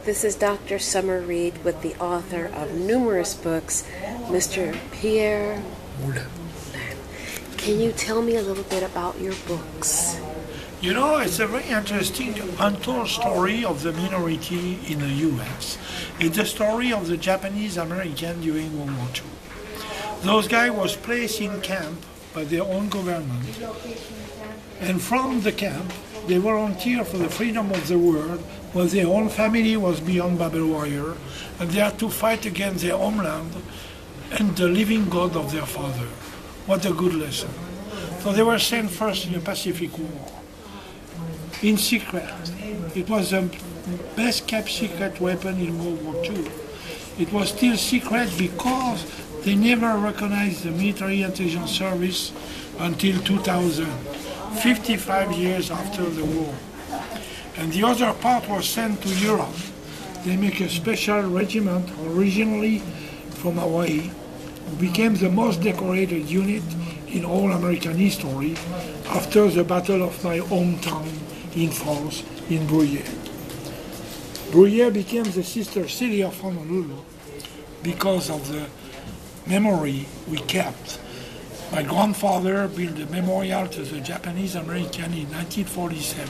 This is Dr. Summer Reed with the author of numerous books, Mr. Pierre Moulin. Can you tell me a little bit about your books? You know, it's a very interesting untold story of the minority in the U.S. It's the story of the Japanese American during World War II. Those guys was placed in camp by their own government. And from the camp, they volunteered for the freedom of the world, while their own family was beyond barbed wire, and they had to fight against their homeland and the living God of their father. What a good lesson. So they were sent first in the Pacific War, in secret. It was the best kept secret weapon in World War II. It was still secret because they never recognized the military intelligence service until 2000, 55 years after the war. And the other part was sent to Europe. They make a special regiment originally from Hawaii, who became the most decorated unit in all American history after the Battle of my hometown in France, in Bruyeres. Bruyeres became the sister city of Honolulu because of the memory we kept. My grandfather built a memorial to the Japanese American in 1947.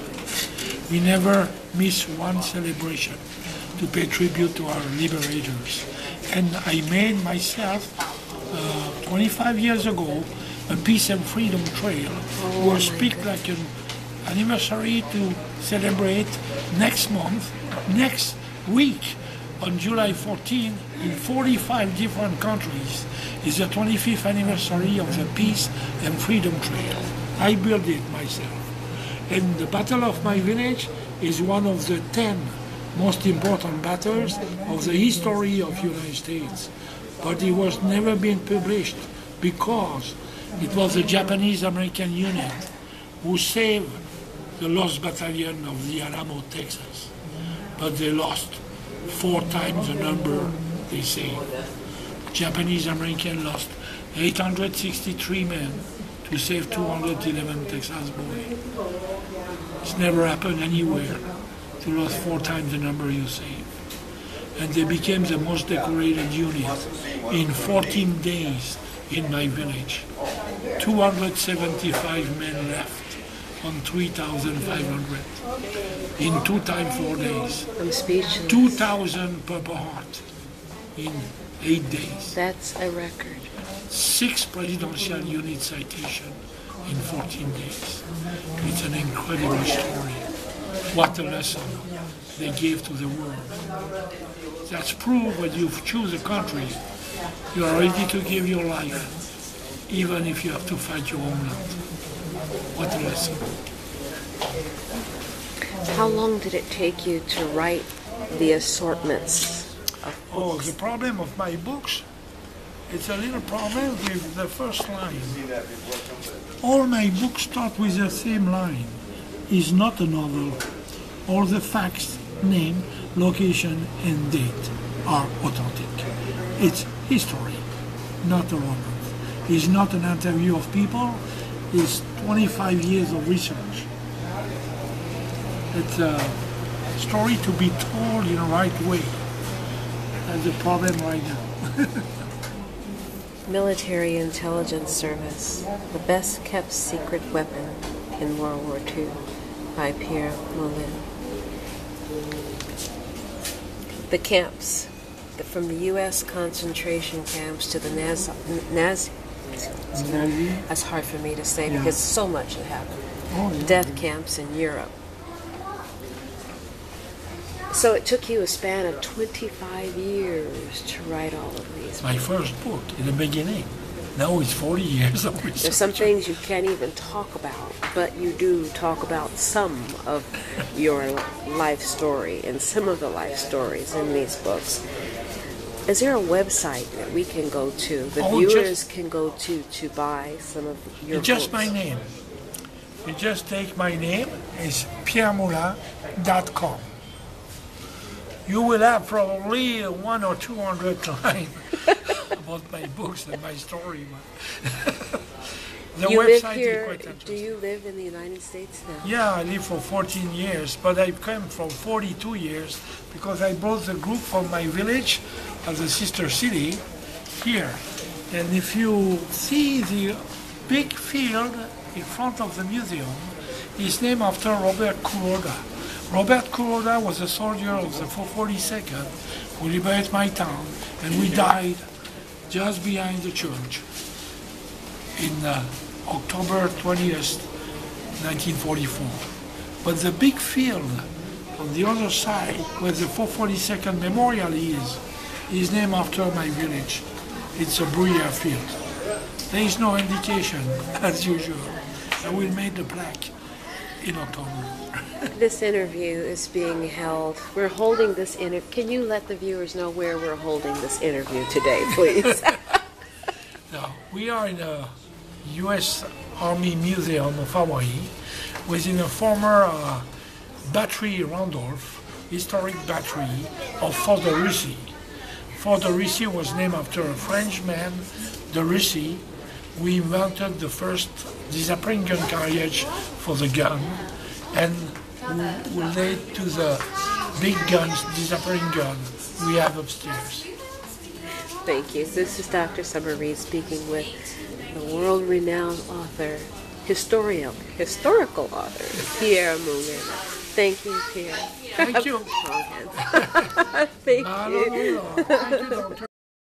We never missed one celebration to pay tribute to our liberators. And I made myself, 25 years ago, a Peace and Freedom Trail, was picked like an anniversary to celebrate next month, next week, on July 14, in 45 different countries, is the 25th anniversary of the Peace and Freedom Trail. I built it myself. And the Battle of my village is one of the 10 most important battles of the history of the United States. But it was never been published because it was the Japanese American unit who saved the Lost Battalion of the Alamo, Texas. But they lost 4 times the number they saved. Japanese American lost 863 men to save 211 Texas boys. It's never happened anywhere to lose 4 times the number you save. And they became the most decorated unit in 14 days in my village. 275 men left on 3,500 in 2 times 4 days. I'm speechless. 2,000 Purple Heart in 8 days. That's a record. 6 presidential unit citation in 14 days. It's an incredible story. What a lesson they gave to the world. That's proof when you choose a country, you are ready to give your life, even if you have to fight your homeland. What a lesson. How long did it take you to write the assortments of books? Oh, the problem of my books, it's a little problem with the first line. All my books start with the same line. It's not a novel. All the facts, name, location, and date are authentic. It's history, not a romance. It's not an interview of people. It's 25 years of research. It's a story to be told in the right way. That's the problem right now. Military Intelligence Service, the best kept secret weapon in World War II, by Pierre Moulin. The camps, from the U.S. concentration camps to the Nazi, that's hard for me to say because so much had happened. Death camps in Europe. So it took you a span of 25 years to write all of these. My first book in the beginning. Now it's 40 years of research. There's some things you can't even talk about, but you do talk about some of your life story and some of the life stories in these books. Is there a website that we can go to, the viewers can go to buy some of your books? Just my name. You just take my name, it's pierremoulin.com. You will have probably 100 or 200 lines about my books and my story. The You live website here, is quite do interesting. you live in the United States now? Yeah, I lived for 14 years, but I came from 42 years because I brought the group from my village as a sister city here. And if you see the big field in front of the museum, it's named after Robert Kuroda. Robert Kuroda was a soldier of the 442nd who liberated my town, and we died just behind the church in October 20th, 1944. But the big field on the other side, where the 442nd Memorial is named after my village. It's a Bruyeres field. There is no indication, as usual. I will make the plaque in October. This interview is being held. We're holding this interview. Can you let the viewers know where we're holding this interview today, please? Now, we are in a U.S. Army Museum of Hawaii, within a former battery Randolph, historic battery of Fort de Russie. Fort de Russie was named after a French man, de Russie, who invented the first disappearing gun carriage for the gun, and who led to the big guns, disappearing gun we have upstairs. Thank you. This is Dr. Summer Reed speaking with the world-renowned author, historical author, Pierre Moulin. Thank you, Pierre. Thank you. Thank you. Thank you, Doctor.